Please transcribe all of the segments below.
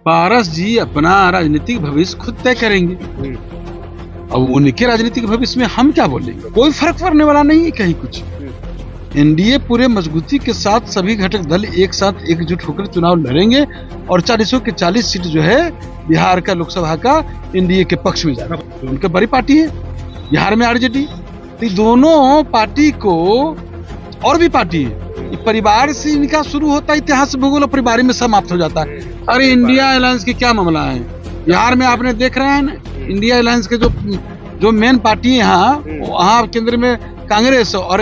पारस जी अपना राजनीतिक भविष्य खुद तय करेंगे। अब उनके राजनीतिक भविष्य में हम क्या बोलेंगे, कोई फर्क पड़ने वाला नहीं है कहीं कुछ। एनडीए पूरे मजबूती के साथ सभी घटक दल एक साथ एकजुट होकर चुनाव लड़ेंगे और 40 के 40 सीट जो है बिहार का लोकसभा का एनडीए के पक्ष में जाएगा। उनकी बड़ी पार्टी है बिहार में आरजेडी, तो दोनों पार्टी को और भी पार्टी है, परिवार से इनका शुरू होता है, इतिहास भूगोल परिवार में समाप्त हो जाता है। अरे इंडिया अलायंस के क्या मामला है बिहार में, आपने देख रहे हैं ना, इंडिया अलायंस के जो मेन पार्टी है यहाँ केंद्र में कांग्रेस और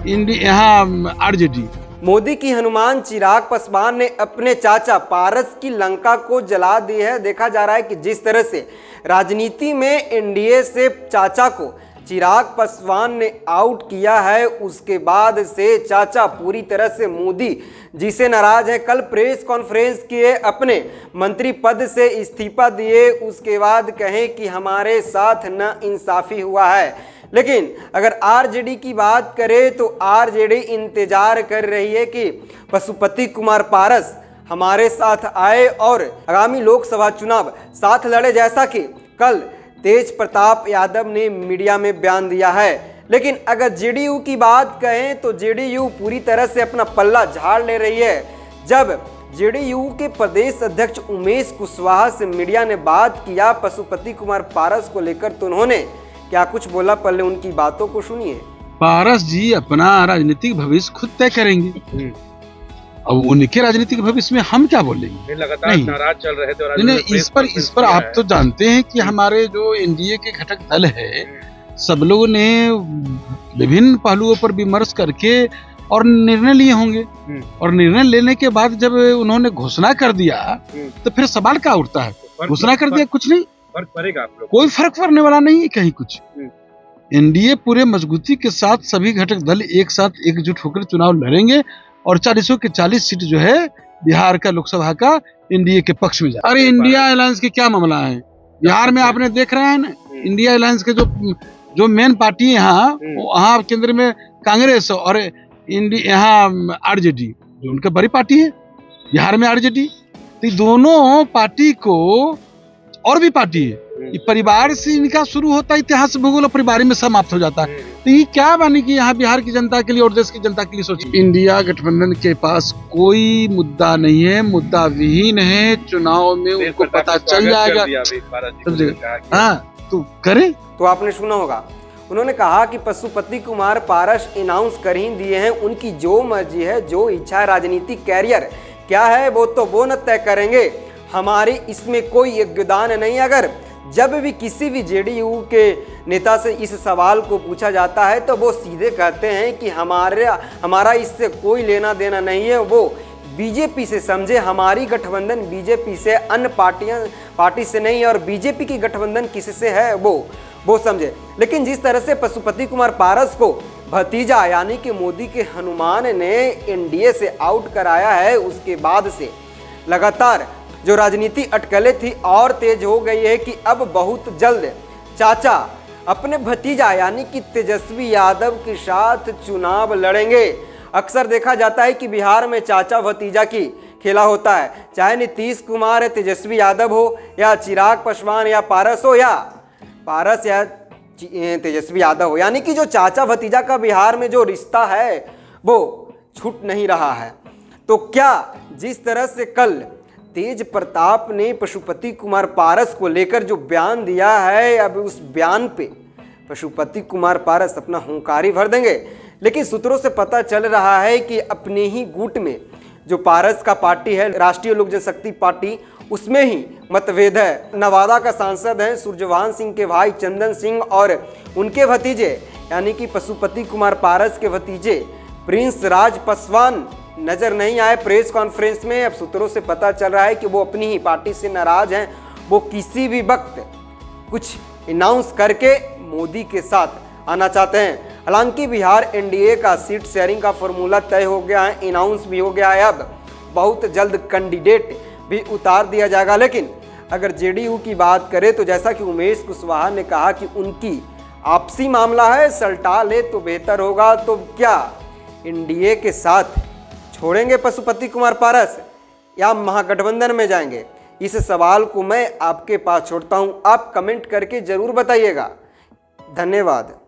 यहाँ आरजेडी। मोदी की हनुमान चिराग पासवान ने अपने चाचा पारस की लंका को जला दी है। देखा जा रहा है कि जिस तरह से राजनीति में एनडीए से चाचा को चिराग पासवान ने आउट किया है, उसके बाद से चाचा पूरी तरह से मोदी जी से नाराज है। कल प्रेस कॉन्फ्रेंस किए, अपने मंत्री पद से इस्तीफा दिए, उसके बाद कहें कि हमारे साथ ना इंसाफी हुआ है। लेकिन अगर आरजेडी की बात करें तो आरजेडी इंतजार कर रही है कि पशुपति कुमार पारस हमारे साथ आए और आगामी लोकसभा चुनाव साथ लड़े, जैसा कि कल तेज प्रताप यादव ने मीडिया में बयान दिया है। लेकिन अगर जेडीयू की बात कहें तो जेडीयू पूरी तरह से अपना पल्ला झाड़ ले रही है। जब जेडीयू के प्रदेश अध्यक्ष उमेश कुशवाहा से मीडिया ने बात किया पशुपति कुमार पारस को लेकर, तो उन्होंने क्या कुछ बोला, पहले उनकी बातों को सुनिए। पारस जी अपना राजनीतिक भविष्य खुद तय करेंगे। अब उनके राजनीतिक भविष्य में हम क्या बोलेंगे, लगातार नाराज चल रहे थे। नहीं, इस पर आप तो जानते हैं कि हमारे जो एनडीए के घटक दल है, सब लोगों ने विभिन्न पहलुओं पर विमर्श करके और निर्णय लिए होंगे, और निर्णय लेने के बाद जब उन्होंने घोषणा कर दिया तो फिर सवाल क्या उठता है, घोषणा कर दिया कुछ नहीं, फर्क पड़ेगा आप लोग, कोई फर्क पड़ने वाला नहीं है कहीं कुछ। एनडीए पूरे मजबूती के साथ सभी घटक दल एक साथ एकजुट होकर चुनाव लड़ेंगे और 40 के 40 सीट जो है बिहार का लोकसभा का एनडीए के पक्ष में जाए। अरे इंडिया अलायंस के क्या मामला है बिहार में, आपने देख रहे हैं ना, इंडिया अलायंस के जो मेन पार्टी है यहाँ केंद्र में कांग्रेस और यहाँ आरजेडी, उनकी बड़ी पार्टी है बिहार में आरजेडी, तो दोनों पार्टी को और भी पार्टी है, परिवार से इनका शुरू होता है, इतिहास भूगोल परिवार में समाप्त हो जाता है। तो ये क्या बने कि यहाँ बिहार की जनता के लिए और देश की जनता के लिए सोचिए। इंडिया गठबंधन के पास कोई मुद्दा नहीं है, मुद्दा विहीन है, चुनाव में उनको पता चल जाएगा। हाँ तो करें। तो आपने सुना होगा, उन्होंने कहा कि पशुपति कुमार पारस अनाउंस कर ही दिए हैं, उनकी जो मर्जी है, जो इच्छा है, राजनीतिक कैरियर क्या है वो न तय करेंगे, हमारी इसमें कोई योगदान नहीं। अगर जब भी किसी भी जेडीयू के नेता से इस सवाल को पूछा जाता है तो वो सीधे कहते हैं कि हमारा इससे कोई लेना देना नहीं है, वो बीजेपी से समझे, हमारी गठबंधन बीजेपी से, अन्य पार्टी से नहीं, और बीजेपी की गठबंधन किससे है वो समझे। लेकिन जिस तरह से पशुपति कुमार पारस को भतीजा यानी कि मोदी के हनुमान ने एनडीए से आउट कराया है, उसके बाद से लगातार जो राजनीति अटकलें थी और तेज हो गई है कि अब बहुत जल्द चाचा अपने भतीजा यानी कि तेजस्वी यादव के साथ चुनाव लड़ेंगे। अक्सर देखा जाता है कि बिहार में चाचा भतीजा की खेला होता है, चाहे नीतीश कुमार तेजस्वी यादव हो या चिराग पासवान या पारस हो या तेजस्वी यादव हो, यानी कि जो चाचा भतीजा का बिहार में जो रिश्ता है वो छूट नहीं रहा है। तो क्या जिस तरह से कल तेज प्रताप ने पशुपति कुमार पारस को लेकर जो बयान दिया है, अब उस बयान पे पशुपति कुमार पारस अपना हुंकारी भर देंगे। लेकिन सूत्रों से पता चल रहा है कि अपने ही गुट में जो पारस का पार्टी है, राष्ट्रीय लोक जनशक्ति पार्टी, उसमें ही मतभेद है। नवादा का सांसद है सूर्यभान सिंह के भाई चंदन सिंह और उनके भतीजे यानी कि पशुपति कुमार पारस के भतीजे प्रिंस राज पासवान नजर नहीं आए प्रेस कॉन्फ्रेंस में। अब सूत्रों से पता चल रहा है कि वो अपनी ही पार्टी से नाराज हैं, वो किसी भी वक्त कुछ अनाउंस करके मोदी के साथ आना चाहते हैं। हालांकि बिहार एनडीए का सीट शेयरिंग का फॉर्मूला तय हो गया है, अनाउंस भी हो गया है, अब बहुत जल्द कैंडिडेट भी उतार दिया जाएगा। लेकिन अगर जेडीयू की बात करें तो जैसा कि उमेश कुशवाहा ने कहा कि उनकी आपसी मामला है, सलटा ले तो बेहतर होगा। तो क्या एनडीए के साथ छोड़ेंगे पशुपति कुमार पारस या महागठबंधन में जाएंगे, इस सवाल को मैं आपके पास छोड़ता हूं, आप कमेंट करके जरूर बताइएगा। धन्यवाद।